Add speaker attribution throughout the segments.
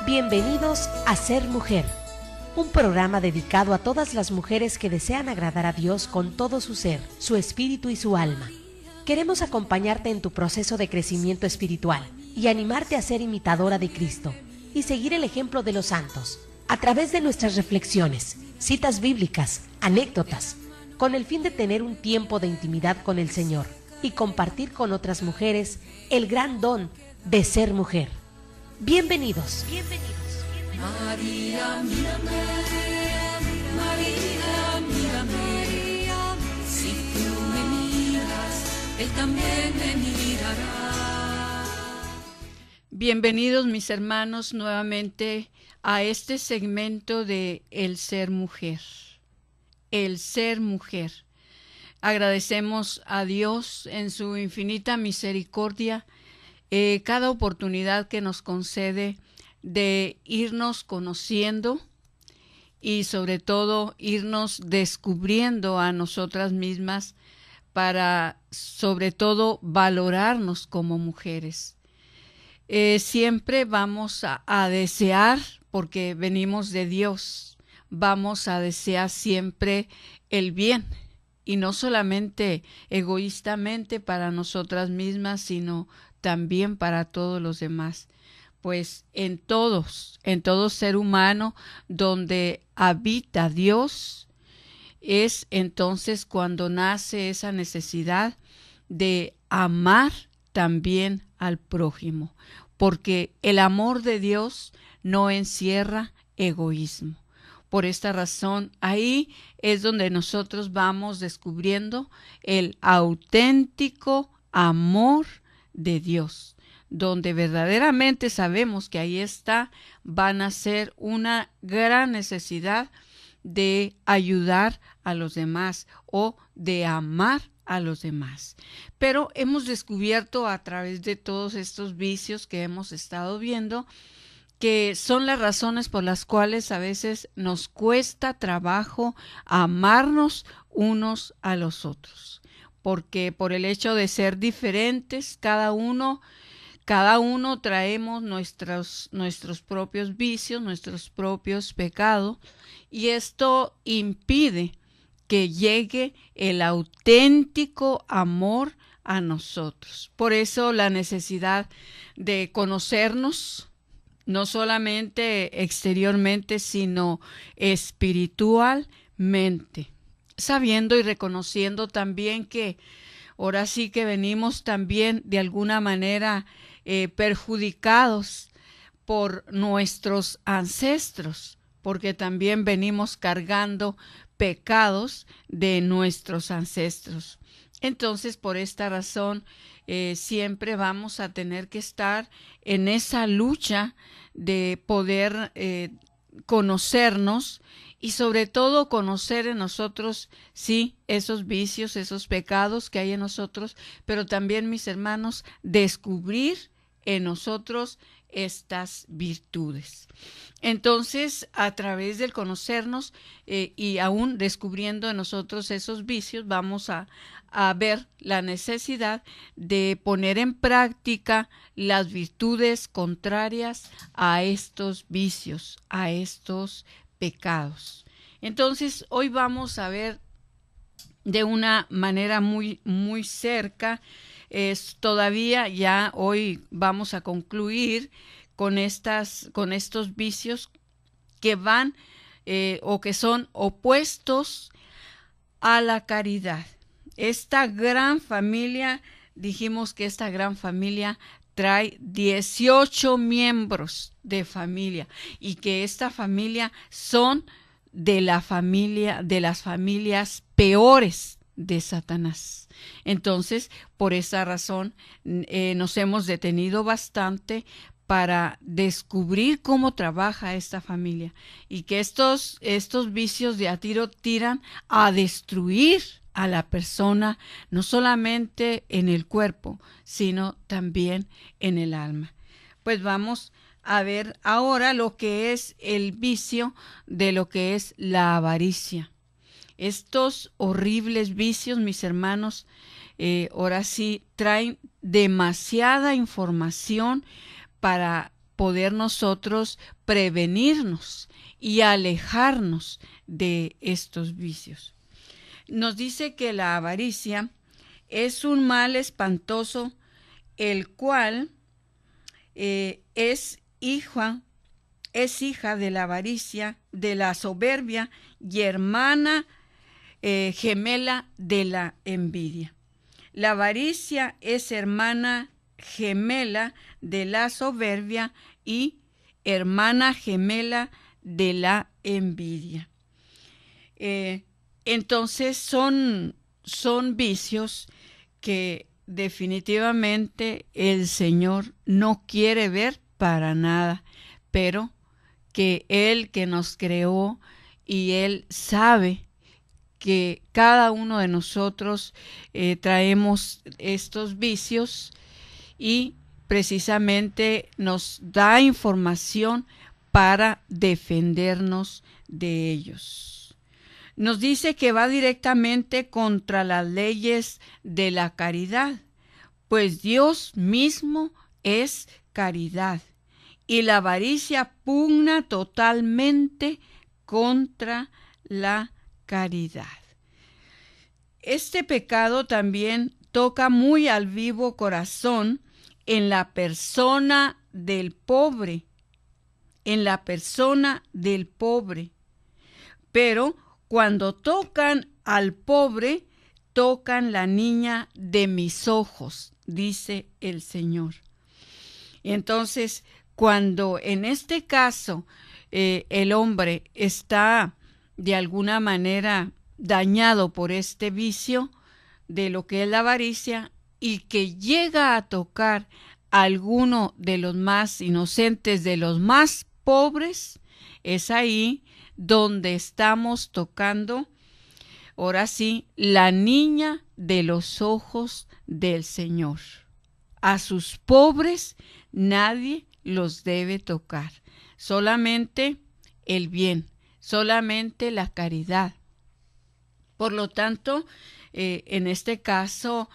Speaker 1: Bienvenidos a Ser Mujer, un programa dedicado a todas las mujeres que desean agradar a Dios con todo su ser, su espíritu y su alma. Queremos acompañarte en tu proceso de crecimiento espiritual y animarte a ser imitadora de Cristo y seguir el ejemplo de los santos a través de nuestras reflexiones, citas bíblicas, anécdotas, con el fin de tener un tiempo de intimidad con el Señor y compartir con otras mujeres el gran don de ser mujer. Bienvenidos.
Speaker 2: María, mírame, María, mírame, si tú me miras, Él también me mirará.
Speaker 3: Bienvenidos mis hermanos nuevamente a este segmento de El Ser Mujer. El Ser Mujer. Agradecemos a Dios en su infinita misericordia cada oportunidad que nos concede de irnos conociendo y sobre todo irnos descubriendo a nosotras mismas para sobre todo valorarnos como mujeres. Siempre vamos a desear, porque venimos de Dios, vamos a desear siempre el bien y no solamente egoístamente para nosotras mismas, sino también para todos los demás. Pues en todo ser humano donde habita Dios, es entonces cuando nace esa necesidad de amar también al prójimo, porque el amor de Dios no encierra egoísmo. Por esta razón, ahí es donde nosotros vamos descubriendo el auténtico amor de Dios, donde verdaderamente sabemos que ahí van a ser una gran necesidad de ayudar a los demás o de amar a los demás. Pero hemos descubierto a través de todos estos vicios que hemos estado viendo que son las razones por las cuales a veces nos cuesta trabajo amarnos unos a los otros. Porque por el hecho de ser diferentes, cada uno traemos nuestros propios vicios, nuestros propios pecados, y esto impide que llegue el auténtico amor a nosotros. Por eso la necesidad de conocernos, no solamente exteriormente, sino espiritualmente, sabiendo y reconociendo también que ahora sí que venimos también de alguna manera perjudicados por nuestros ancestros, porque también venimos cargando pecados de nuestros ancestros. Entonces, por esta razón, siempre vamos a tener que estar en esa lucha de poder conocernos y sobre todo conocer en nosotros, sí, esos vicios, esos pecados que hay en nosotros, pero también, mis hermanos, descubrir en nosotros estas virtudes. Entonces, a través del conocernos y aún descubriendo en nosotros esos vicios, vamos a ver la necesidad de poner en práctica las virtudes contrarias a estos vicios, a estos pecados. Entonces, hoy vamos a ver de una manera muy, muy cerca. Todavía ya hoy vamos a concluir con estos vicios que van o que son opuestos a la caridad. Esta gran familia, dijimos que esta gran familia trae 18 miembros de familia y que esta familia son de las familias peores de Satanás. Entonces, por esa razón, nos hemos detenido bastante para descubrir cómo trabaja esta familia y que estos vicios de a tiro tiran a destruir a la persona, no solamente en el cuerpo, sino también en el alma. Pues vamos a ver ahora lo que es el vicio de lo que es la avaricia. Estos horribles vicios, mis hermanos, ahora sí traen demasiada información para poder nosotros prevenirnos y alejarnos de estos vicios. Nos dice que la avaricia es un mal espantoso, el cual es hija de la avaricia, de la soberbia y hermana gemela de la envidia. La avaricia es hermana gemela de la soberbia y hermana gemela de la envidia. Entonces son vicios que definitivamente el Señor no quiere ver para nada, pero que Él que nos creó y Él sabe que cada uno de nosotros traemos estos vicios y precisamente nos da información para defendernos de ellos. Nos dice que va directamente contra las leyes de la caridad, pues Dios mismo es caridad y la avaricia pugna totalmente contra la caridad. Este pecado también toca muy al vivo corazón en la persona del pobre, pero cuando tocan al pobre, tocan la niña de mis ojos, dice el Señor. Entonces, cuando en este caso el hombre está de alguna manera dañado por este vicio de lo que es la avaricia y que llega a tocar a alguno de los más inocentes, de los más pobres, es ahí donde estamos tocando, ahora sí, la niña de los ojos del Señor. A sus pobres nadie los debe tocar, solamente el bien, solamente la caridad. Por lo tanto, en este caso,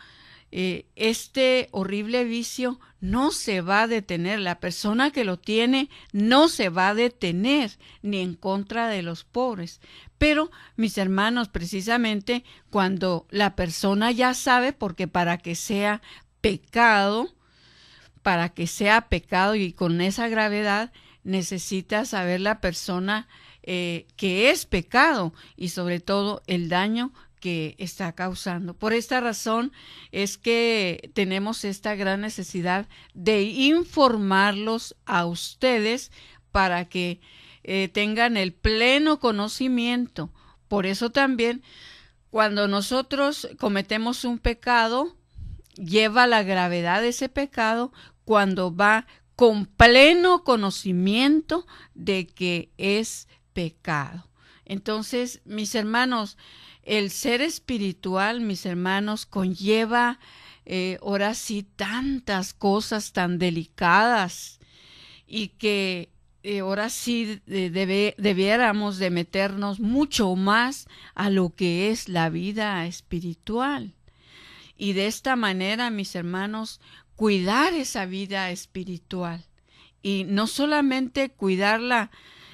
Speaker 3: este horrible vicio no se va a detener. La persona que lo tiene no se va a detener ni en contra de los pobres. Pero, mis hermanos, precisamente cuando la persona ya sabe, porque para que sea pecado y con esa gravedad, necesita saber la persona que es pecado y sobre todo el daño que está causando. Por esta razón es que tenemos esta gran necesidad de informarlos a ustedes para que tengan el pleno conocimiento. Por eso también cuando nosotros cometemos un pecado, lleva la gravedad de ese pecado cuando va con pleno conocimiento de que es pecado. Entonces, mis hermanos, el ser espiritual, mis hermanos, conlleva ahora sí tantas cosas tan delicadas y que ahora sí debiéramos de meternos mucho más a lo que es la vida espiritual. Y de esta manera, mis hermanos, cuidar esa vida espiritual. Y no solamente cuidarla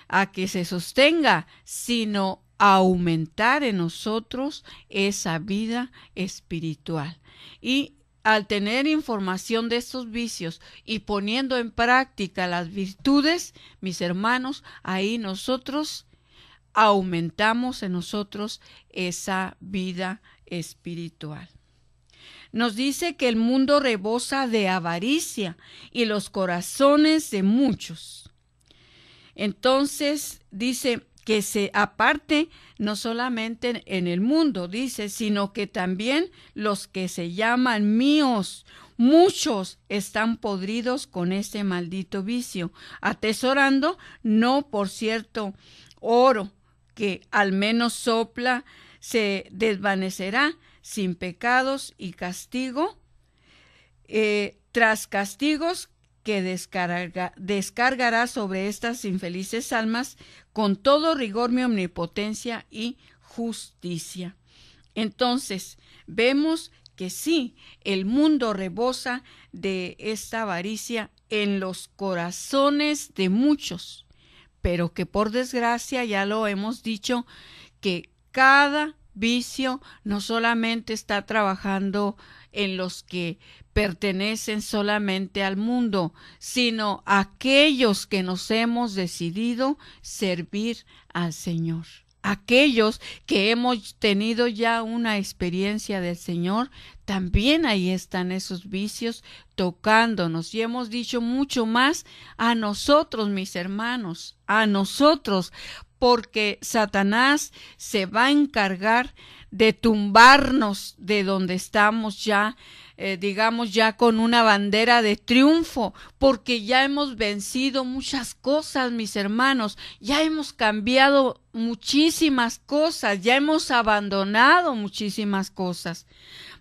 Speaker 3: a que se sostenga, sino aumentar en nosotros esa vida espiritual. Y al tener información de estos vicios y poniendo en práctica las virtudes, mis hermanos, ahí nosotros aumentamos en nosotros esa vida espiritual. Nos dice que el mundo rebosa de avaricia y los corazones de muchos. Entonces dice que aparte no solamente en el mundo, dice, sino que también los que se llaman míos, muchos están podridos con este maldito vicio, atesorando no por cierto oro que al menos sopla, se desvanecerá sin pecados y castigo, tras castigos que descargará sobre estas infelices almas con todo rigor mi omnipotencia y justicia. Entonces, vemos que sí, el mundo rebosa de esta avaricia en los corazones de muchos, pero que por desgracia ya lo hemos dicho, que cada vicio no solamente está trabajando en los que pertenecen solamente al mundo, sino aquellos que nos hemos decidido servir al Señor. Aquellos que hemos tenido ya una experiencia del Señor, también ahí están esos vicios tocándonos. Y hemos dicho mucho más a nosotros, mis hermanos, a nosotros, porque Satanás se va a encargar de tumbarnos de donde estamos ya, digamos ya con una bandera de triunfo, porque ya hemos vencido muchas cosas, mis hermanos, ya hemos cambiado muchísimas cosas, ya hemos abandonado muchísimas cosas,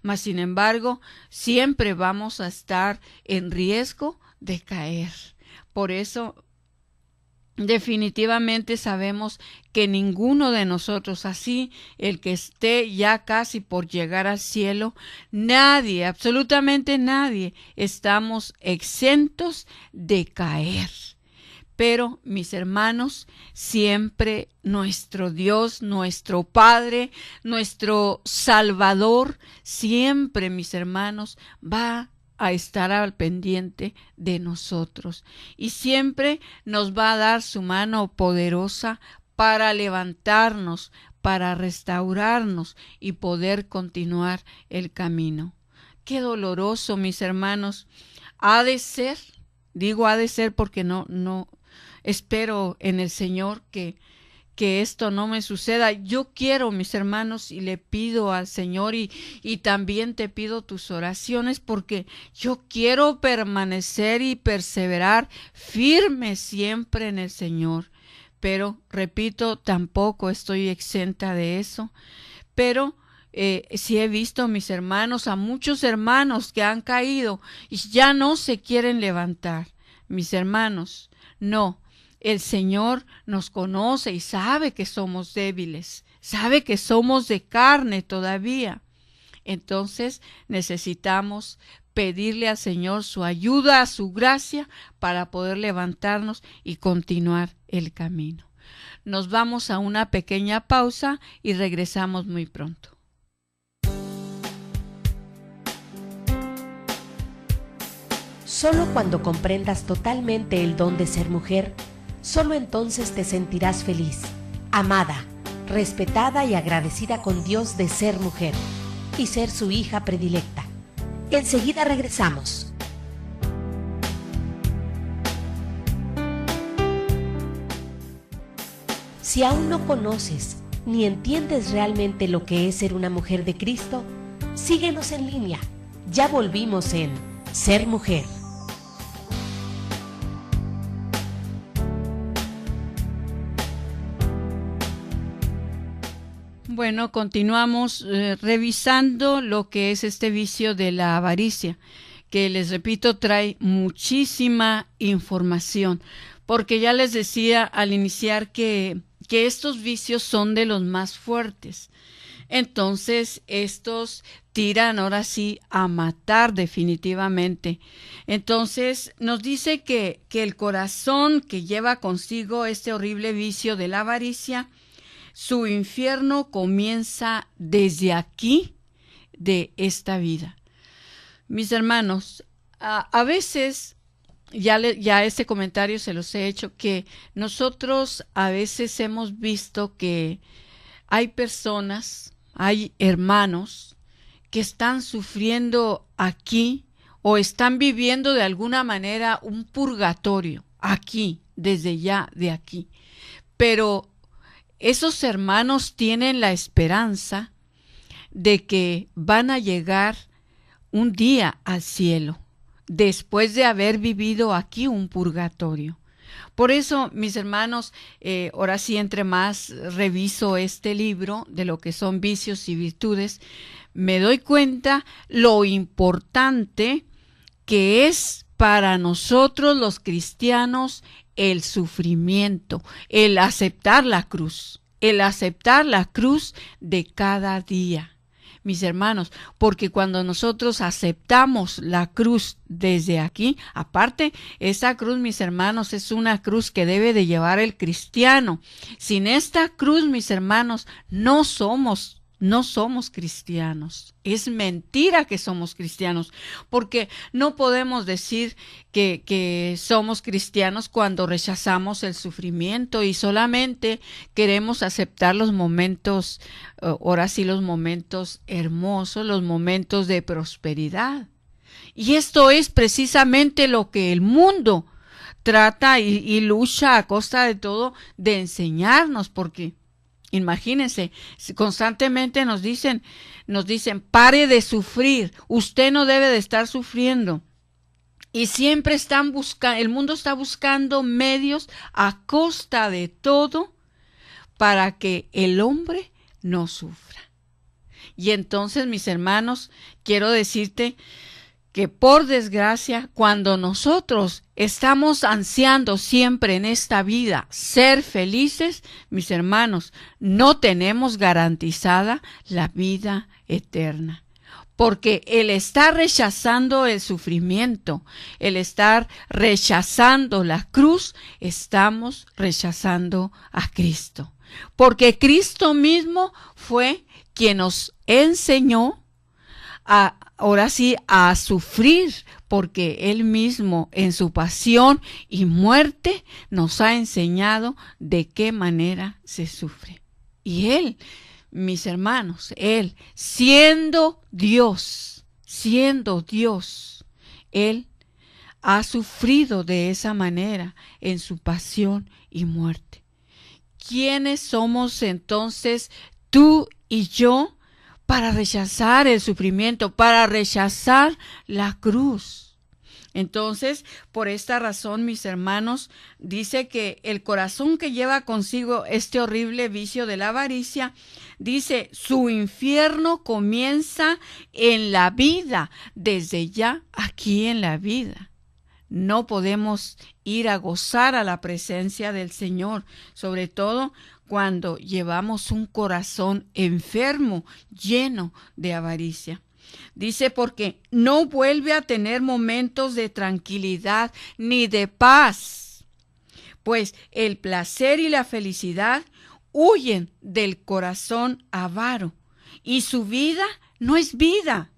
Speaker 3: mas sin embargo siempre vamos a estar en riesgo de caer. Por eso definitivamente sabemos que ninguno de nosotros, así el que esté ya casi por llegar al cielo, nadie, absolutamente nadie, estamos exentos de caer. Pero, mis hermanos, siempre nuestro Dios, nuestro Padre, nuestro Salvador, siempre, mis hermanos, va a estar al pendiente de nosotros y siempre nos va a dar su mano poderosa para levantarnos, para restaurarnos y poder continuar el camino. Qué doloroso, mis hermanos, ha de ser, digo ha de ser porque no espero en el Señor que esto no me suceda. Yo quiero, mis hermanos, y le pido al Señor y también te pido tus oraciones, porque yo quiero permanecer y perseverar firme siempre en el Señor. Pero, repito, tampoco estoy exenta de eso. Pero sí he visto, mis hermanos, a muchos hermanos que han caído y ya no se quieren levantar. Mis hermanos, no. El Señor nos conoce y sabe que somos débiles, sabe que somos de carne todavía. Entonces necesitamos pedirle al Señor su ayuda, su gracia, para poder levantarnos y continuar el camino. Nos vamos a una pequeña pausa y regresamos muy pronto.
Speaker 1: Solo cuando comprendas totalmente el don de ser mujer, solo entonces te sentirás feliz, amada, respetada y agradecida con Dios de ser mujer y ser su hija predilecta. Enseguida regresamos. Si aún no conoces ni entiendes realmente lo que es ser una mujer de Cristo, síguenos en línea. Ya volvimos en Ser Mujer.
Speaker 3: Bueno, continuamos revisando lo que es este vicio de la avaricia, que les repito trae muchísima información, porque ya les decía al iniciar que estos vicios son de los más fuertes. Entonces, estos tiran ahora sí a matar definitivamente. Entonces, nos dice que el corazón que lleva consigo este horrible vicio de la avaricia, su infierno comienza desde aquí, de esta vida. Mis hermanos, a veces, ya este comentario se los he hecho, que nosotros a veces hemos visto que hay personas, hay hermanos que están sufriendo aquí o están viviendo de alguna manera un purgatorio aquí, desde ya de aquí. Pero esos hermanos tienen la esperanza de que van a llegar un día al cielo, después de haber vivido aquí un purgatorio. Por eso, mis hermanos, ahora sí, entre más reviso este libro de lo que son vicios y virtudes, me doy cuenta lo importante que es para nosotros los cristianos el sufrimiento, el aceptar la cruz de cada día. mis hermanos, porque cuando nosotros aceptamos la cruz desde aquí, aparte, esa cruz, mis hermanos, es una cruz que debe de llevar el cristiano. Sin esta cruz, mis hermanos, no somos cristianos. Es mentira que somos cristianos, porque no podemos decir que somos cristianos cuando rechazamos el sufrimiento y solamente queremos aceptar los momentos, ahora sí, los momentos hermosos, los momentos de prosperidad. Y esto es precisamente lo que el mundo trata y lucha a costa de todo de enseñarnos, porque imagínense, constantemente nos dicen, pare de sufrir, usted no debe de estar sufriendo. Y siempre el mundo está buscando medios a costa de todo para que el hombre no sufra. Y entonces, mis hermanos, quiero decirte que por desgracia, cuando nosotros estamos ansiando siempre en esta vida ser felices, mis hermanos, no tenemos garantizada la vida eterna. Porque el estar rechazando el sufrimiento, el estar rechazando la cruz, estamos rechazando a Cristo. Porque Cristo mismo fue quien nos enseñó ahora sí, a sufrir, porque Él mismo en su pasión y muerte nos ha enseñado de qué manera se sufre. Y Él, mis hermanos, Él, siendo Dios, Él ha sufrido de esa manera en su pasión y muerte. ¿Quiénes somos entonces tú y yo para rechazar el sufrimiento, para rechazar la cruz? Entonces, por esta razón, mis hermanos, dice que el corazón que lleva consigo este horrible vicio de la avaricia, dice, su infierno comienza en la vida, desde ya aquí en la vida. No podemos ir a gozar a la presencia del Señor, sobre todo cuando llevamos un corazón enfermo, lleno de avaricia. Dice, porque no vuelve a tener momentos de tranquilidad ni de paz, pues el placer y la felicidad huyen del corazón avaro y su vida no es vida,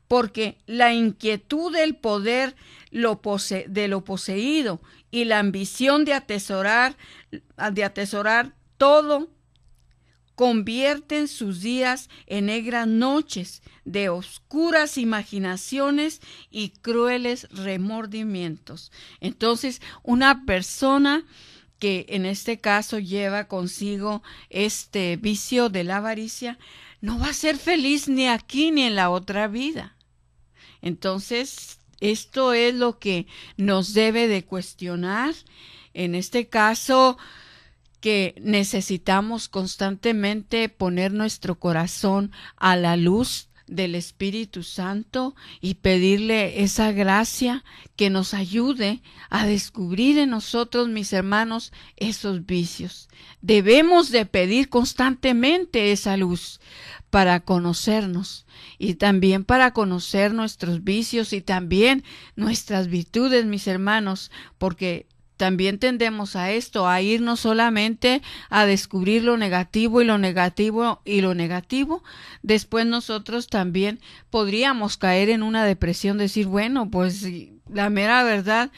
Speaker 3: porque la inquietud del poder de lo poseído y la ambición de atesorar todo convierten sus días en negras noches de oscuras imaginaciones y crueles remordimientos. Entonces, una persona que en este caso lleva consigo este vicio de la avaricia no va a ser feliz ni aquí ni en la otra vida. Entonces, esto es lo que nos debe de cuestionar. En este caso, que necesitamos constantemente poner nuestro corazón a la luz del Espíritu Santo y pedirle esa gracia que nos ayude a descubrir en nosotros, mis hermanos, esos vicios. Debemos de pedir constantemente esa luz para conocernos y también para conocer nuestros vicios y también nuestras virtudes, mis hermanos, porque también tendemos a esto, a irnos solamente a descubrir lo negativo y lo negativo y lo negativo. Después nosotros también podríamos caer en una depresión, decir, bueno, pues la mera verdad,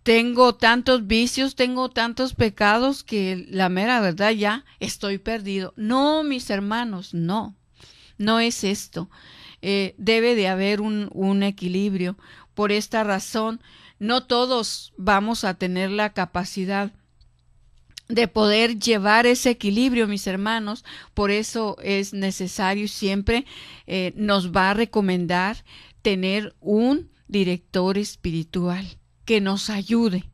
Speaker 3: tengo tantos vicios, tengo tantos pecados que la mera verdad ya estoy perdido. No, mis hermanos, no es esto. Debe de haber un equilibrio. Por esta razón, no todos vamos a tener la capacidad de poder llevar ese equilibrio, mis hermanos. Por eso es necesario, siempre nos va a recomendar tener un director espiritual que nos ayude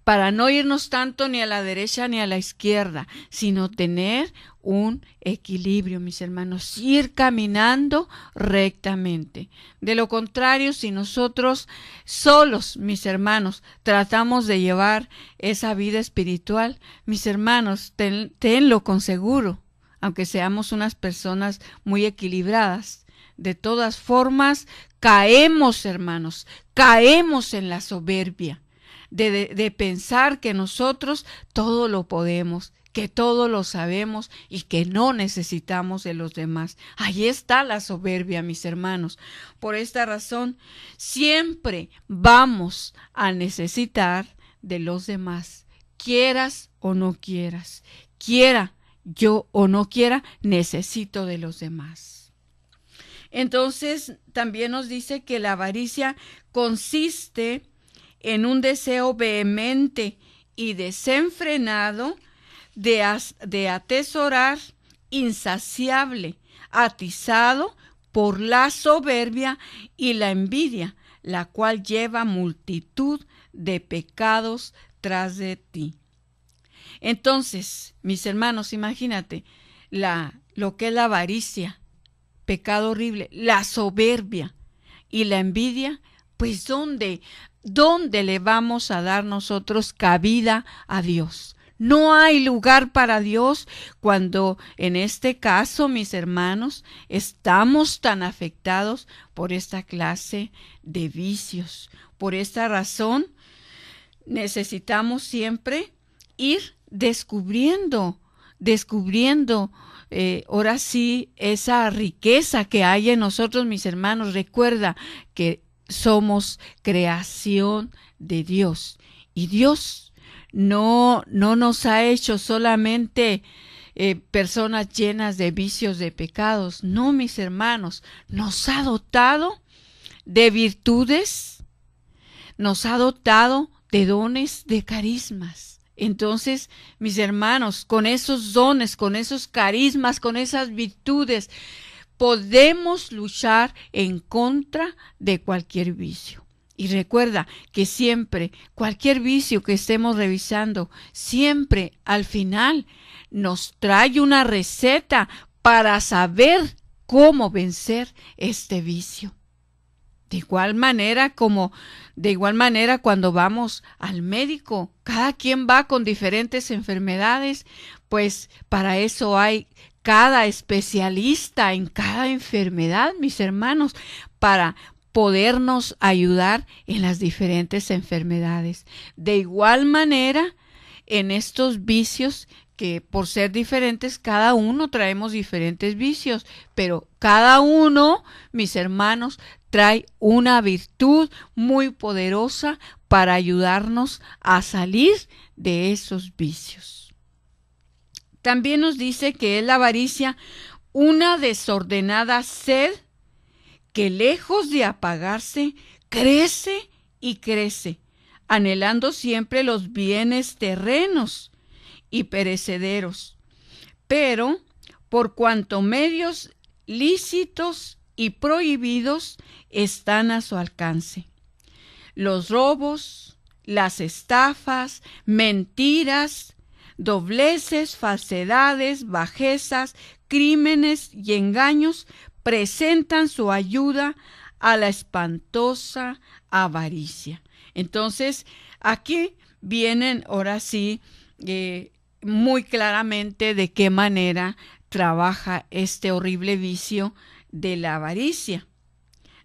Speaker 3: para no irnos tanto ni a la derecha ni a la izquierda, sino tener un equilibrio, mis hermanos, ir caminando rectamente. De lo contrario, si nosotros solos, mis hermanos, tratamos de llevar esa vida espiritual, mis hermanos, tenlo con seguro, aunque seamos unas personas muy equilibradas. De todas formas, caemos, hermanos, caemos en la soberbia de pensar que nosotros todo lo podemos, que todo lo sabemos y que no necesitamos de los demás. Ahí está la soberbia, mis hermanos. Por esta razón, siempre vamos a necesitar de los demás, quieras o no quieras, quiera yo o no quiera, necesito de los demás. Entonces, también nos dice que la avaricia consiste en un deseo vehemente y desenfrenado de atesorar, insaciable, atizado por la soberbia y la envidia, la cual lleva multitud de pecados tras de ti. Entonces, mis hermanos, imagínate lo que es la avaricia, pecado horrible, la soberbia y la envidia, pues ¿dónde le vamos a dar nosotros cabida a Dios? No hay lugar para Dios cuando en este caso, mis hermanos, estamos tan afectados por esta clase de vicios. Por esta razón, necesitamos siempre ir descubriendo, ahora sí, esa riqueza que hay en nosotros, mis hermanos. Recuerda que somos creación de Dios y Dios no nos ha hecho solamente personas llenas de vicios, de pecados. No, mis hermanos, nos ha dotado de virtudes, nos ha dotado de dones, de carismas. Entonces, mis hermanos, con esos dones, con esos carismas, con esas virtudes, podemos luchar en contra de cualquier vicio. Y recuerda que siempre, cualquier vicio que estemos revisando, siempre al final nos trae una receta para saber cómo vencer este vicio. De igual manera cuando vamos al médico, cada quien va con diferentes enfermedades, pues para eso hay cada especialista en cada enfermedad, mis hermanos, para podernos ayudar en las diferentes enfermedades. De igual manera, en estos vicios que por ser diferentes, cada uno traemos diferentes vicios, pero cada uno, mis hermanos, trae una virtud muy poderosa para ayudarnos a salir de esos vicios. También nos dice que es la avaricia una desordenada sed que lejos de apagarse, crece y crece, anhelando siempre los bienes terrenos y perecederos. Pero, por cuanto medios lícitos y prohibidos están a su alcance, los robos, las estafas, mentiras, dobleces, falsedades, bajezas, crímenes y engaños presentan su ayuda a la espantosa avaricia. Entonces, aquí vienen ahora sí muy claramente de qué manera trabaja este horrible vicio de la avaricia.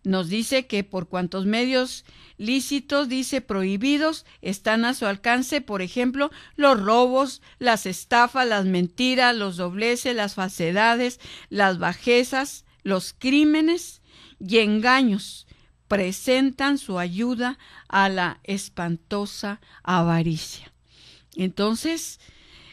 Speaker 3: Nos dice que por cuantos medios lícitos, dice prohibidos, están a su alcance, por ejemplo, los robos, las estafas, las mentiras, los dobleces, las falsedades, las bajezas, los crímenes y engaños presentan su ayuda a la espantosa avaricia. Entonces,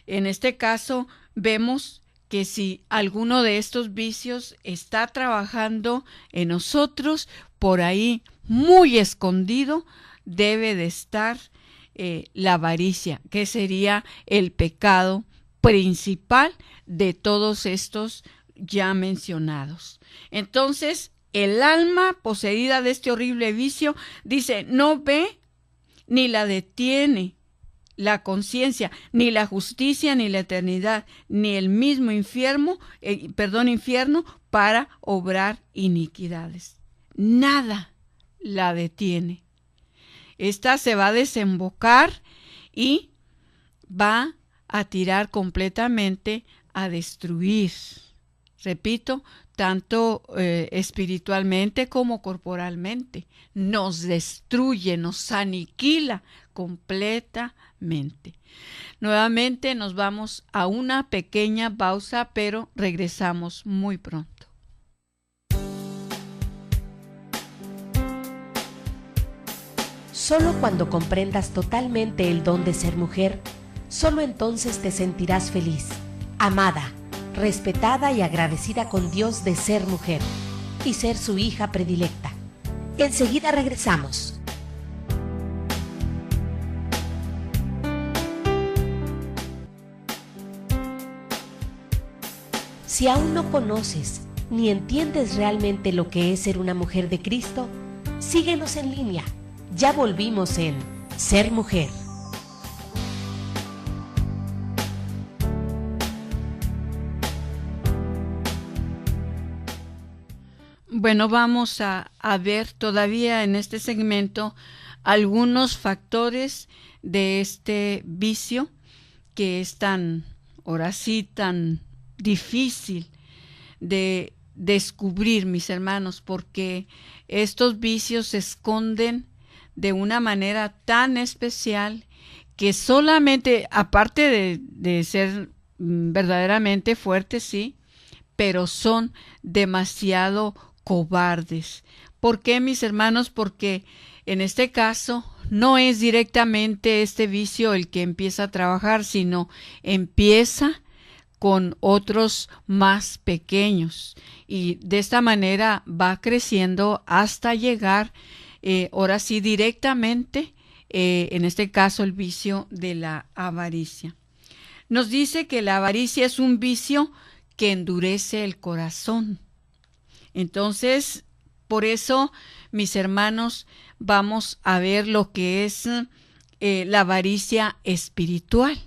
Speaker 3: en este caso, vemos que si alguno de estos vicios está trabajando en nosotros, por ahí, muy escondido, debe de estar la avaricia, que sería el pecado principal de todos estos ya mencionados. Entonces, el alma poseída de este horrible vicio, dice, no ve ni la detiene la conciencia, ni la justicia, ni la eternidad, ni el mismo infierno para obrar iniquidades. Nada la detiene. Esta se va a desembocar y va a tirar completamente a destruir. Repito, tanto espiritualmente como corporalmente. Nos destruye, nos aniquila completamente. Nuevamente nos vamos a una pequeña pausa, pero regresamos muy pronto.
Speaker 1: Solo cuando comprendas totalmente el don de ser mujer, solo entonces te sentirás feliz, amada, respetada y agradecida con Dios de ser mujer y ser su hija predilecta. Enseguida regresamos. Si aún no conoces ni entiendes realmente lo que es ser una mujer de Cristo, síguenos en línea. Ya volvimos en Ser Mujer.
Speaker 3: Bueno, vamos a ver todavía en este segmento algunos factores de este vicio que es ahora sí, tan difícil de descubrir, mis hermanos, porque estos vicios se esconden de una manera tan especial que solamente, aparte de ser verdaderamente fuertes, sí, pero son demasiado cobardes. ¿Por qué, mis hermanos? Porque en este caso no es directamente este vicio el que empieza a trabajar, sino empieza con otros más pequeños y de esta manera va creciendo hasta llegar ahora sí directamente en este caso el vicio de la avaricia. Nos dice que la avaricia es un vicio que endurece el corazón. Entonces, por eso, mis hermanos, vamos a ver lo que es la avaricia espiritual.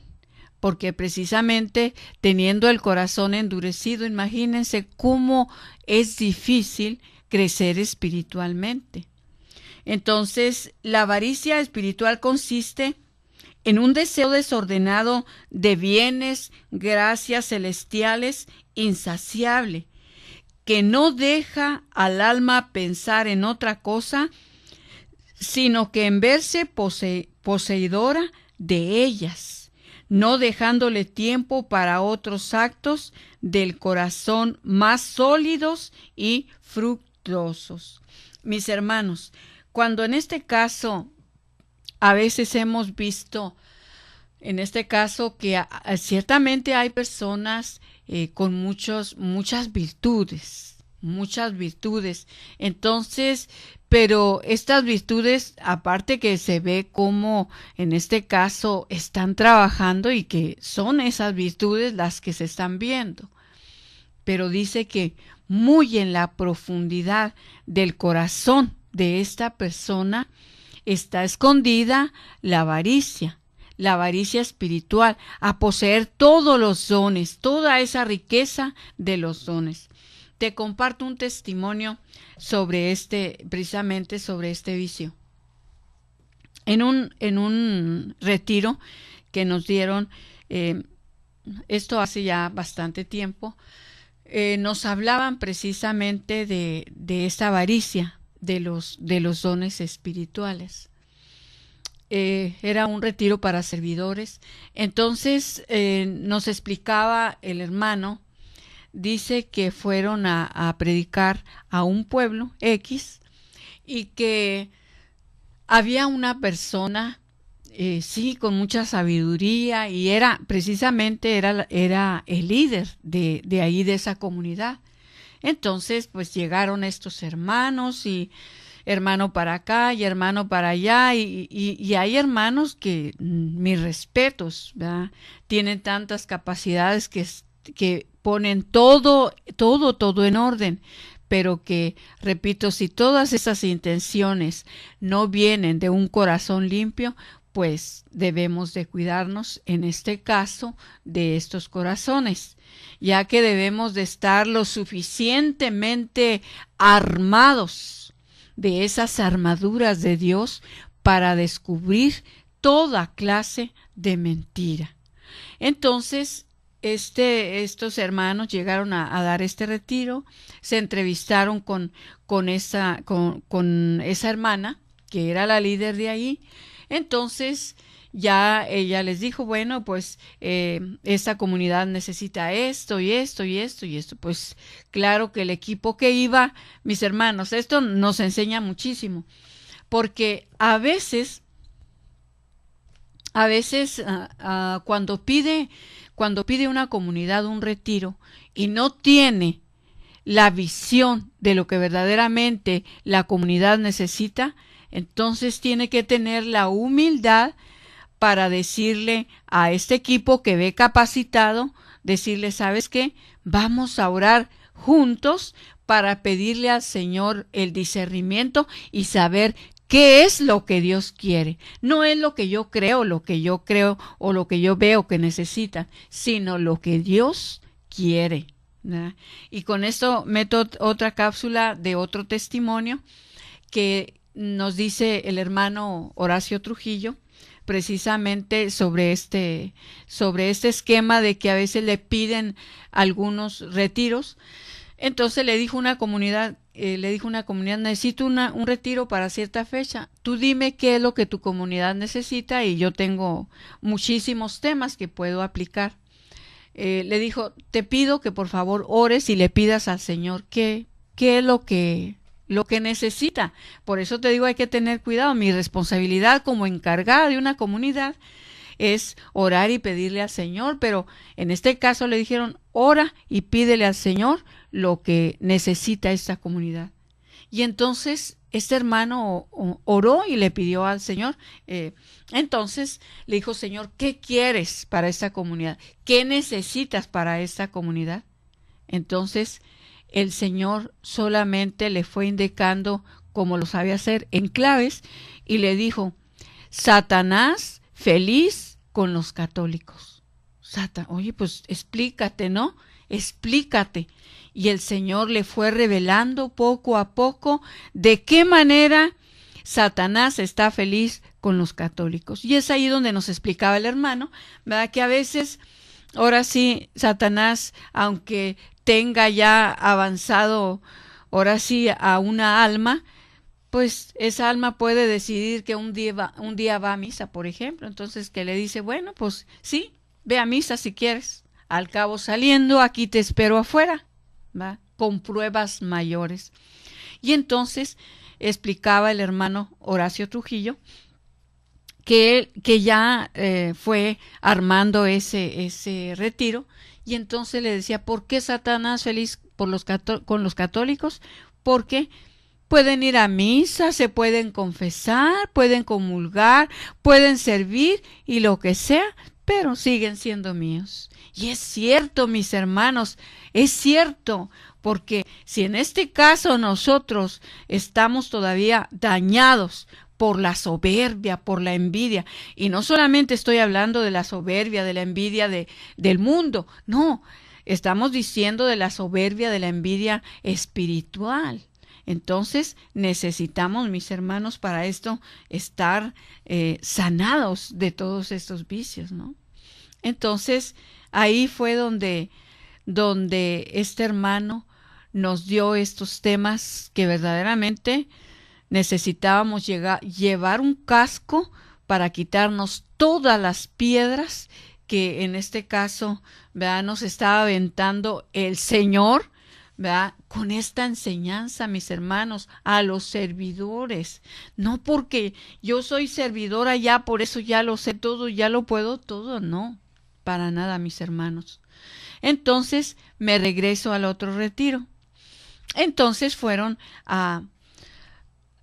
Speaker 3: Porque precisamente teniendo el corazón endurecido, imagínense cómo es difícil crecer espiritualmente. Entonces, la avaricia espiritual consiste en un deseo desordenado de bienes, gracias celestiales, insaciable, que no deja al alma pensar en otra cosa, sino que en verse poseedora de ellas, no dejándole tiempo para otros actos del corazón más sólidos y fructuosos. Mis hermanos, cuando en este caso a veces hemos visto, en este caso que ciertamente hay personas con muchas virtudes, entonces, pero estas virtudes, aparte que se ve cómo en este caso están trabajando y que son esas virtudes las que se están viendo, pero dice que muy en la profundidad del corazón de esta persona está escondida la avaricia espiritual, a poseer todos los dones, toda esa riqueza de los dones. Te comparto un testimonio precisamente sobre este vicio. En un retiro que nos dieron, esto hace ya bastante tiempo, nos hablaban precisamente de esta avaricia, de los dones espirituales. Era un retiro para servidores. Entonces nos explicaba el hermano, dice que fueron a predicar a un pueblo X y que había una persona, sí, con mucha sabiduría y era el líder de ahí, de esa comunidad. Entonces, pues llegaron estos hermanos y hermano para acá y hermano para allá y hay hermanos que, mis respetos, ¿verdad? Tienen tantas capacidades que ponen todo en orden, pero que, repito, si todas esas intenciones no vienen de un corazón limpio, pues debemos de cuidarnos, en este caso, de estos corazones, ya que debemos de estar lo suficientemente armados de esas armaduras de Dios para descubrir toda clase de mentira. Entonces, estos hermanos llegaron a dar este retiro, se entrevistaron con esa hermana, que era la líder de ahí. Entonces ya ella les dijo, bueno, pues esta comunidad necesita esto y esto y esto y esto. Pues claro que el equipo que iba, mis hermanos, esto nos enseña muchísimo, porque a veces cuando pide una comunidad un retiro y no tiene la visión de lo que verdaderamente la comunidad necesita, entonces tiene que tener la humildad para decirle a este equipo que ve capacitado, decirle, ¿sabes qué? Vamos a orar juntos para pedirle al Señor el discernimiento y saber qué es lo que Dios quiere. No es lo que yo creo o lo que yo veo que necesitan, sino lo que Dios quiere, ¿verdad? Y con esto meto otra cápsula de otro testimonio que nos dice el hermano Horacio Trujillo, precisamente sobre este esquema de que a veces le piden algunos retiros. Entonces le dijo una comunidad, necesito un retiro para cierta fecha. Tú dime qué es lo que tu comunidad necesita y yo tengo muchísimos temas que puedo aplicar. Le dijo, te pido que por favor ores y le pidas al Señor qué es lo que necesita. Por eso te digo, hay que tener cuidado. Mi responsabilidad como encargada de una comunidad es orar y pedirle al Señor, pero en este caso le dijeron, ora y pídele al Señor lo que necesita esta comunidad. Y entonces este hermano oró y le pidió al Señor. Entonces le dijo, Señor, ¿qué quieres para esta comunidad? ¿Qué necesitas para esta comunidad? Entonces el Señor solamente le fue indicando, como lo sabe hacer, en claves, y le dijo, Satanás feliz con los católicos. Oye, pues explícate, ¿no? Explícate. Y el Señor le fue revelando poco a poco de qué manera Satanás está feliz con los católicos. Y es ahí donde nos explicaba el hermano, ¿verdad? Que a veces, ahora sí, Satanás, aunque tenga ya avanzado, ahora sí, a una alma, pues esa alma puede decidir que un día va a misa, por ejemplo. Entonces que le dice, bueno, pues sí, ve a misa si quieres. Al cabo saliendo, aquí te espero afuera, ¿va? Con pruebas mayores. Y entonces explicaba el hermano Horacio Trujillo que ya fue armando ese retiro, y entonces le decía, ¿por qué Satanás feliz con los católicos? Porque pueden ir a misa, se pueden confesar, pueden comulgar, pueden servir y lo que sea, pero siguen siendo míos. Y es cierto, mis hermanos, es cierto, porque si en este caso nosotros estamos todavía dañados por la soberbia, por la envidia, y no solamente estoy hablando de la soberbia, de la envidia del mundo, no, estamos diciendo de la soberbia, de la envidia espiritual. Entonces necesitamos, mis hermanos, para esto estar sanados de todos estos vicios, ¿no? Entonces ahí fue donde este hermano nos dio estos temas que verdaderamente necesitábamos llevar un casco para quitarnos todas las piedras que en este caso, ¿verdad?, nos estaba aventando el Señor, ¿verdad?, con esta enseñanza, mis hermanos, a los servidores. No porque yo soy servidora ya, por eso ya lo sé todo, ya lo puedo todo, no, para nada, mis hermanos. Entonces me regreso al otro retiro. Entonces fueron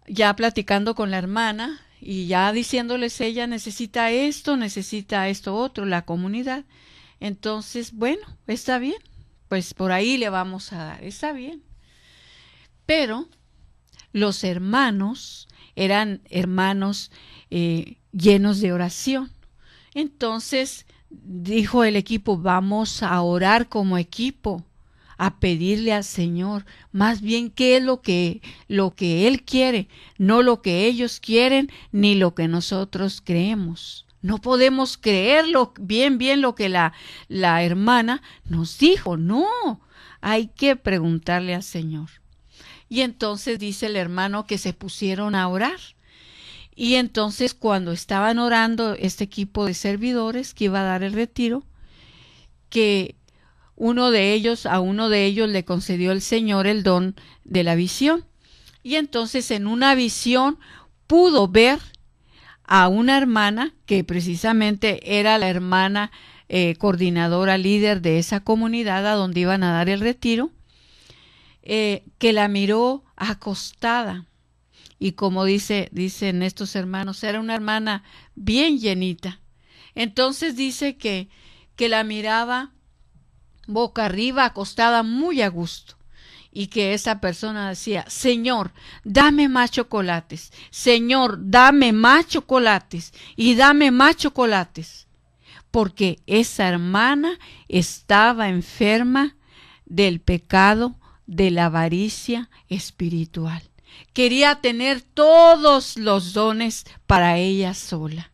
Speaker 3: ya platicando con la hermana y ya diciéndoles, ella necesita esto otro, la comunidad. Entonces, bueno, está bien, pues por ahí le vamos a dar, está bien. Pero los hermanos eran hermanos llenos de oración. Entonces dijo el equipo, vamos a orar como equipo, a pedirle al Señor, más bien qué es lo que Él quiere, no lo que ellos quieren, ni lo que nosotros creemos. No podemos creerlo bien lo que la hermana nos dijo. No, hay que preguntarle al Señor. Y entonces dice el hermano que se pusieron a orar. Y entonces cuando estaban orando este equipo de servidores que iba a dar el retiro, que a uno de ellos le concedió el Señor el don de la visión. Y entonces en una visión pudo ver a una hermana que precisamente era la hermana coordinadora, líder de esa comunidad a donde iban a dar el retiro, que la miró acostada. Y como dicen estos hermanos, era una hermana bien llenita. Entonces dice que la miraba boca arriba, acostada muy a gusto. Y que esa persona decía: Señor, dame más chocolates. Señor, dame más chocolates. Y dame más chocolates. Porque esa hermana estaba enferma del pecado de la avaricia espiritual. Quería tener todos los dones para ella sola.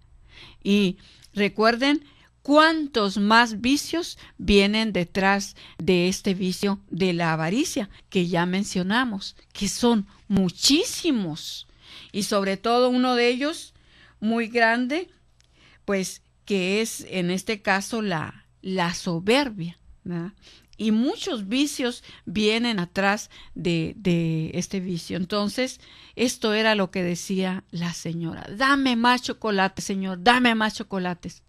Speaker 3: Y recuerden cuántos más vicios vienen detrás de este vicio de la avaricia que ya mencionamos, que son muchísimos. Y sobre todo uno de ellos muy grande, pues que es en este caso la soberbia, ¿verdad? Y muchos vicios vienen atrás de este vicio. Entonces, esto era lo que decía la señora: dame más chocolates, Señor, dame más chocolates.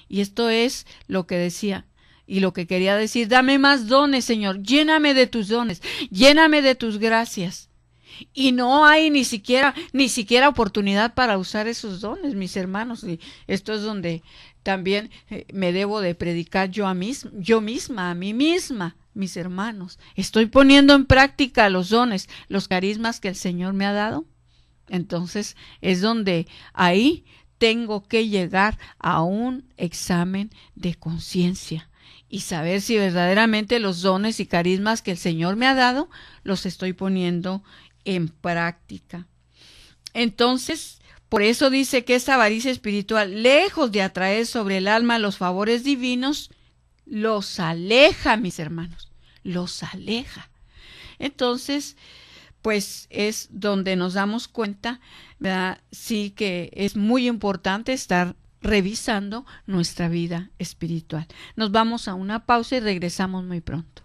Speaker 3: Y esto es lo que decía y lo que quería decir: dame más dones, Señor, lléname de tus dones, lléname de tus gracias. Y no hay ni siquiera oportunidad para usar esos dones, mis hermanos. Y esto es donde también me debo de predicar yo misma, a mí misma, mis hermanos. ¿Estoy poniendo en práctica los dones, los carismas que el Señor me ha dado? Entonces es donde ahí tengo que llegar a un examen de conciencia y saber si verdaderamente los dones y carismas que el Señor me ha dado los estoy poniendo en práctica. Entonces, por eso dice que esta avaricia espiritual, lejos de atraer sobre el alma los favores divinos, los aleja, mis hermanos, los aleja. Entonces, pues es donde nos damos cuenta, ¿verdad? Sí, que es muy importante estar revisando nuestra vida espiritual. Nos vamos a una pausa y regresamos muy pronto.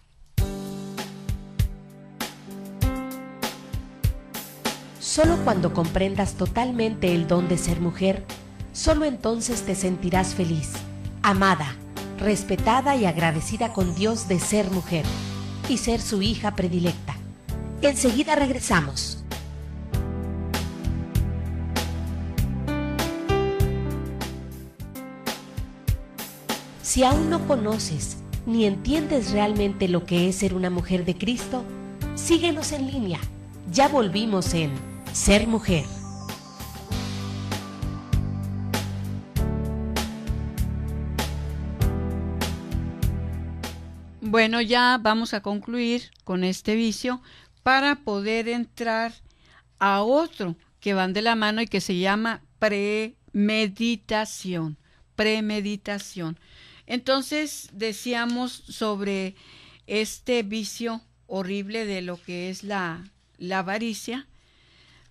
Speaker 1: Solo cuando comprendas totalmente el don de ser mujer, solo entonces te sentirás feliz, amada, respetada y agradecida con Dios de ser mujer y ser su hija predilecta. Enseguida regresamos. Si aún no conoces ni entiendes realmente lo que es ser una mujer de Cristo, síguenos en línea. Ya volvimos en Ser Mujer.
Speaker 3: Bueno, ya vamos a concluir con este vicio para poder entrar a otro que van de la mano y que se llama premeditación. Premeditación. Entonces decíamos sobre este vicio horrible de lo que es la avaricia,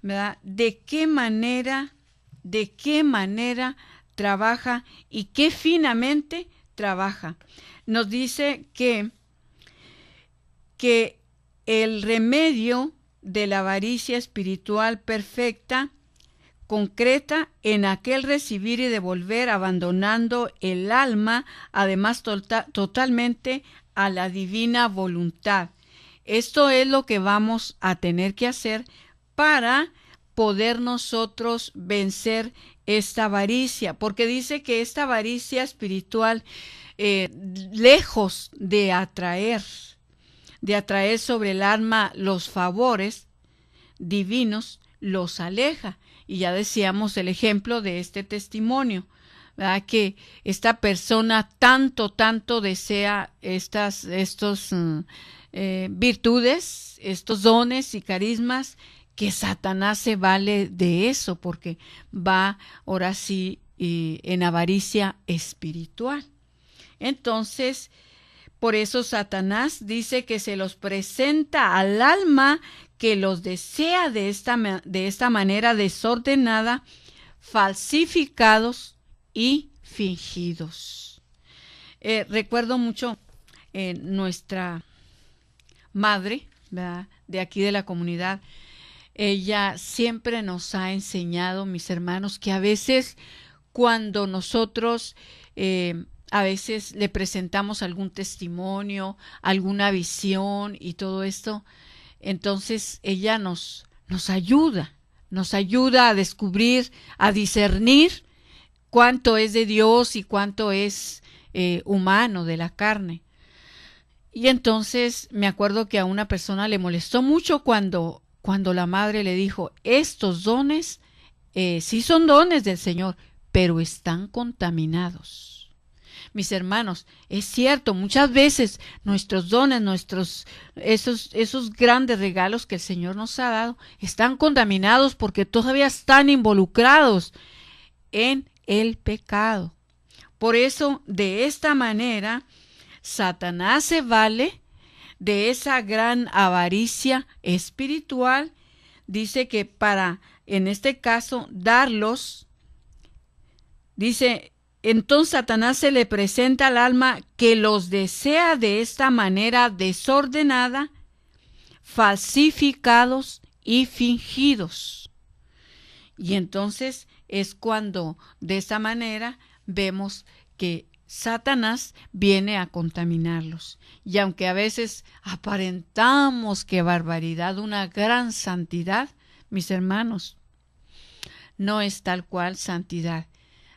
Speaker 3: ¿verdad? ¿De qué manera trabaja y qué finamente trabaja? Nos dice que el remedio de la avaricia espiritual perfecta concreta en aquel recibir y devolver, abandonando el alma, además totalmente a la divina voluntad. Esto es lo que vamos a tener que hacer para poder nosotros vencer esta avaricia, porque dice que esta avaricia espiritual, lejos de atraer sobre el alma los favores divinos, los aleja. Y ya decíamos el ejemplo de este testimonio, ¿verdad? Que esta persona tanto desea estos virtudes, estos dones y carismas, que Satanás se vale de eso, porque va ahora sí y en avaricia espiritual. Entonces, por eso Satanás dice que se los presenta al alma que los desea de esta manera desordenada, falsificados y fingidos. Recuerdo mucho nuestra madre, ¿verdad?, de aquí de la comunidad. Ella siempre nos ha enseñado, mis hermanos, que a veces cuando nosotros a veces le presentamos algún testimonio, alguna visión y todo esto, entonces ella nos ayuda a descubrir, a discernir cuánto es de Dios y cuánto es humano, de la carne. Y entonces me acuerdo que a una persona le molestó mucho cuando la madre le dijo, estos dones sí son dones del Señor, pero están contaminados. Mis hermanos, es cierto, muchas veces nuestros dones, esos grandes regalos que el Señor nos ha dado, están contaminados porque todavía están involucrados en el pecado. Por eso, de esta manera, Satanás se vale de esa gran avaricia espiritual. Dice que para, en este caso, darlos, dice, entonces Satanás se le presenta al alma que los desea de esta manera desordenada, falsificados y fingidos. Y entonces es cuando de esta manera vemos que Satanás viene a contaminarlos. Y aunque a veces aparentamos que barbaridad, una gran santidad, mis hermanos, no es tal cual santidad.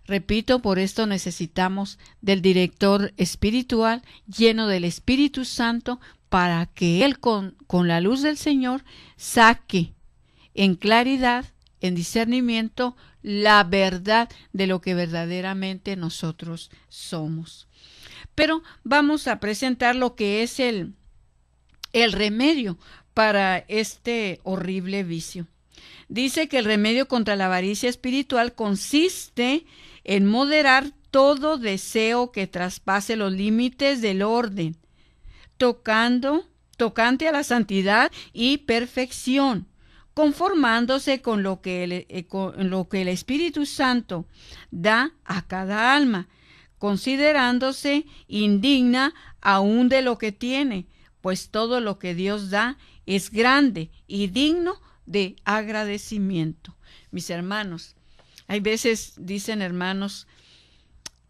Speaker 3: Repito, por esto necesitamos del director espiritual lleno del Espíritu Santo para que Él con la luz del Señor saque en claridad, en discernimiento, la verdad de lo que verdaderamente nosotros somos. Pero vamos a presentar lo que es el remedio para este horrible vicio. Dice que el remedio contra la avaricia espiritual consiste en moderar todo deseo que traspase los límites del orden, tocante a la santidad y perfección, conformándose con lo que el Espíritu Santo da a cada alma, considerándose indigna aún de lo que tiene, pues todo lo que Dios da es grande y digno de agradecimiento. Mis hermanos, hay veces dicen hermanos,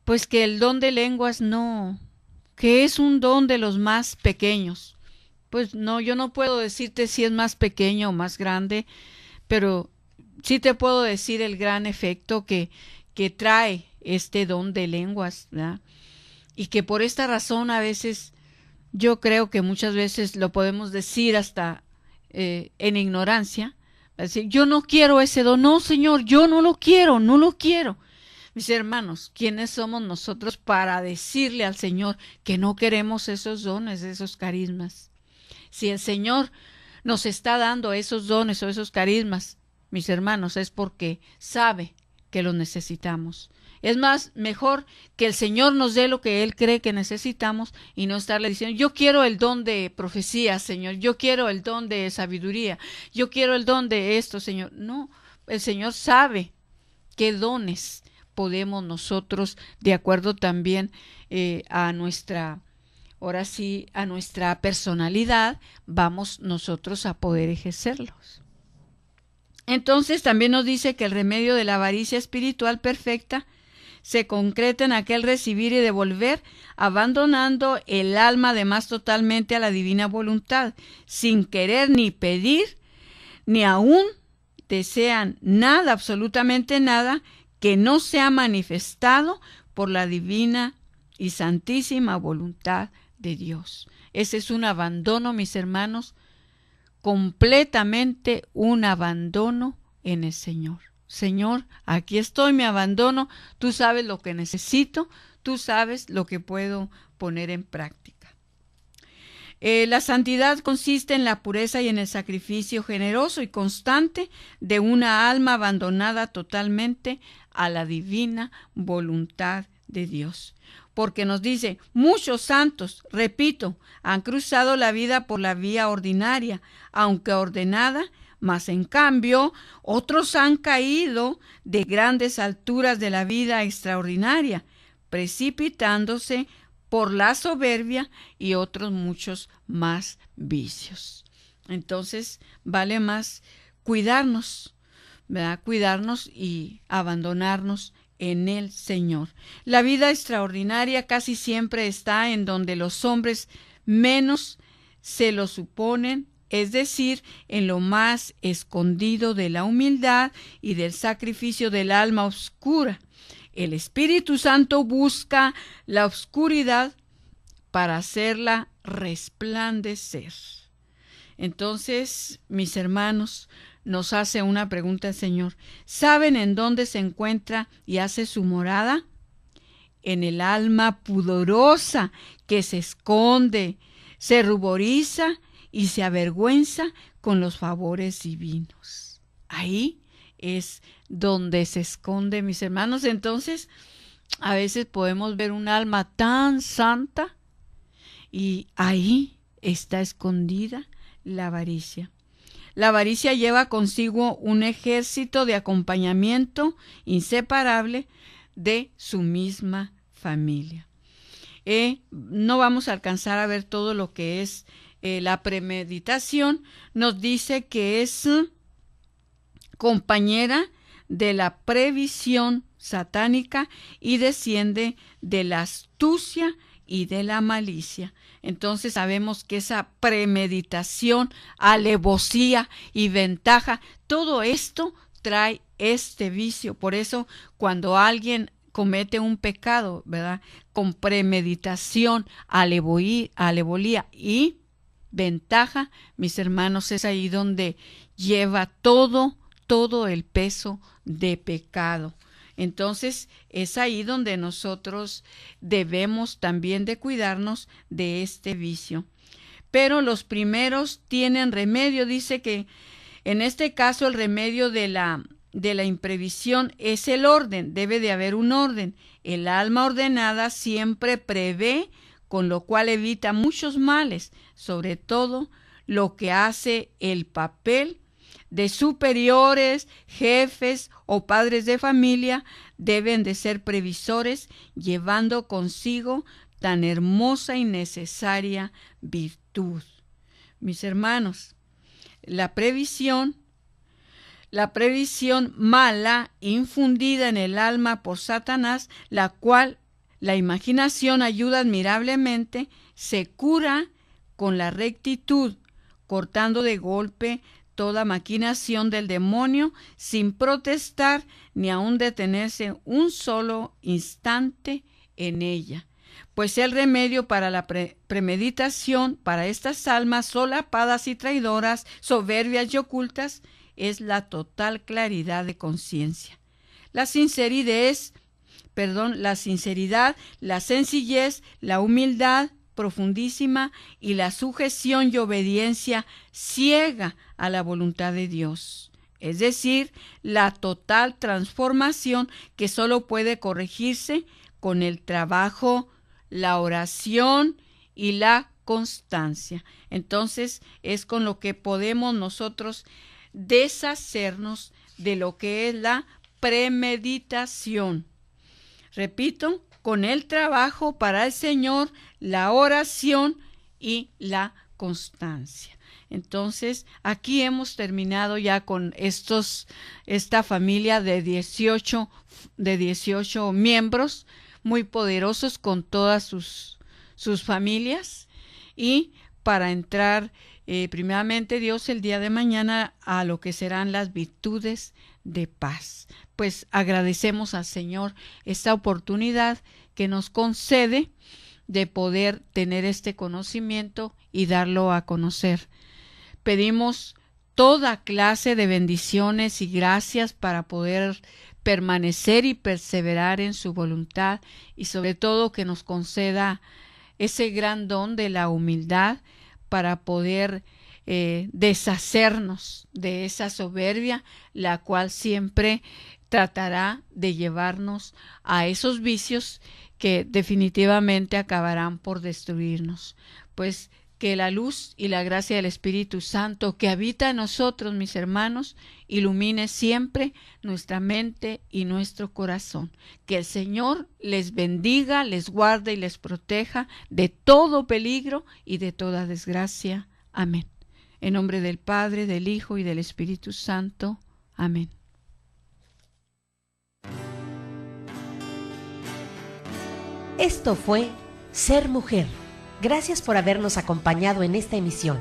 Speaker 3: pues que el don de lenguas no, que es un don de los más pequeños. Pues no, yo no puedo decirte si es más pequeño o más grande, pero sí te puedo decir el gran efecto que trae este don de lenguas, ¿verdad? Y que por esta razón a veces, yo creo que muchas veces lo podemos decir hasta en ignorancia, decir, yo no quiero ese don, no Señor, yo no lo quiero. Mis hermanos, ¿quiénes somos nosotros para decirle al Señor que no queremos esos dones, esos carismas? Si el Señor nos está dando esos dones o esos carismas, mis hermanos, es porque sabe que los necesitamos. Es más, mejor que el Señor nos dé lo que Él cree que necesitamos y no estarle diciendo, yo quiero el don de profecía, Señor, yo quiero el don de sabiduría, yo quiero el don de esto, Señor. No, el Señor sabe qué dones podemos nosotros, de acuerdo también a nuestra personalidad, vamos nosotros a poder ejercerlos. Entonces también nos dice que el remedio de la avaricia espiritual perfecta se concreta en aquel recibir y devolver, abandonando el alma además totalmente a la divina voluntad, sin querer ni pedir, ni aún desean nada, absolutamente nada, que no sea manifestado por la divina y santísima voluntad de Dios. Ese es un abandono, mis hermanos, completamente un abandono en el Señor. Señor, aquí estoy, me abandono, tú sabes lo que necesito, tú sabes lo que puedo poner en práctica. La santidad consiste en la pureza y en el sacrificio generoso y constante de una alma abandonada totalmente a la divina voluntad de Dios. Porque nos dice, muchos santos, repito, han cruzado la vida por la vía ordinaria, aunque ordenada, mas en cambio otros han caído de grandes alturas de la vida extraordinaria, precipitándose por la soberbia y otros muchos más vicios. Entonces vale más cuidarnos, ¿verdad? Cuidarnos y abandonarnos en el Señor. La vida extraordinaria casi siempre está en donde los hombres menos se lo suponen, es decir, en lo más escondido de la humildad y del sacrificio del alma oscura. El Espíritu Santo busca la oscuridad para hacerla resplandecer. Entonces, mis hermanos, nos hace una pregunta el Señor. ¿Saben en dónde se encuentra y hace su morada? En el alma pudorosa que se esconde, se ruboriza y se avergüenza con los favores divinos. Ahí es donde se esconde, mis hermanos. Entonces, a veces podemos ver un alma tan santa y ahí está escondida la avaricia. La avaricia lleva consigo un ejército de acompañamiento inseparable de su misma familia. No vamos a alcanzar a ver todo lo que es la premeditación. Nos dice que es compañera de la previsión satánica y desciende de la astucia y de la malicia. Entonces sabemos que esa premeditación, alevosía y ventaja, todo esto trae este vicio. Por eso cuando alguien comete un pecado, ¿verdad?, con premeditación, alevosía y ventaja, mis hermanos, es ahí donde lleva todo el peso de pecado. Entonces es ahí donde nosotros debemos también de cuidarnos de este vicio. Pero los primeros tienen remedio. Dice que en este caso el remedio de la imprevisión es el orden. Debe de haber un orden. El alma ordenada siempre prevé, con lo cual evita muchos males, sobre todo lo que hace el papel de superiores, jefes o padres de familia. Deben de ser previsores, llevando consigo tan hermosa y necesaria virtud. Mis hermanos, la previsión mala infundida en el alma por Satanás, la cual la imaginación ayuda admirablemente, se cura con la rectitud, cortando de golpe toda maquinación del demonio sin protestar ni aun detenerse un solo instante en ella. Pues el remedio para la premeditación, para estas almas solapadas y traidoras, soberbias y ocultas, es la total claridad de conciencia. La sinceridad, la sencillez, la humildad profundísima y la sujeción y obediencia ciega a la voluntad de Dios. Es decir, la total transformación que solo puede corregirse con el trabajo, la oración y la constancia. Entonces es con lo que podemos nosotros deshacernos de lo que es la premeditación. Repito, con el trabajo para el Señor, la oración y la constancia. Entonces, aquí hemos terminado ya con esta familia de 18 miembros muy poderosos con todas sus familias, y para entrar primeramente Dios el día de mañana a lo que serán las virtudes de paz. Pues agradecemos al Señor esta oportunidad que nos concede de poder tener este conocimiento y darlo a conocer. Pedimos toda clase de bendiciones y gracias para poder permanecer y perseverar en su voluntad, y sobre todo que nos conceda ese gran don de la humildad para poder deshacernos de esa soberbia, la cual siempre tratará de llevarnos a esos vicios que definitivamente acabarán por destruirnos. Pues que la luz y la gracia del Espíritu Santo que habita en nosotros, mis hermanos, ilumine siempre nuestra mente y nuestro corazón. Que el Señor les bendiga, les guarde y les proteja de todo peligro y de toda desgracia. Amén. En nombre del Padre, del Hijo y del Espíritu Santo. Amén.
Speaker 1: Esto fue Ser Mujer. Gracias por habernos acompañado en esta emisión.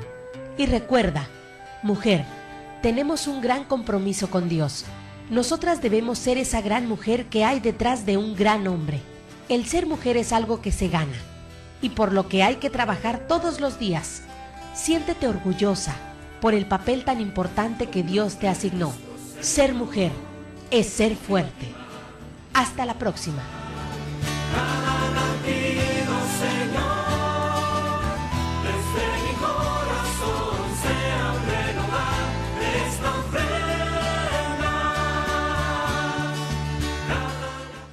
Speaker 1: Y recuerda, mujer, tenemos un gran compromiso con Dios. Nosotras debemos ser esa gran mujer que hay detrás de un gran hombre. El ser mujer es algo que se gana y por lo que hay que trabajar todos los días. Siéntete orgullosa por el papel tan importante que Dios te asignó. Ser mujer es ser fuerte. Hasta la próxima.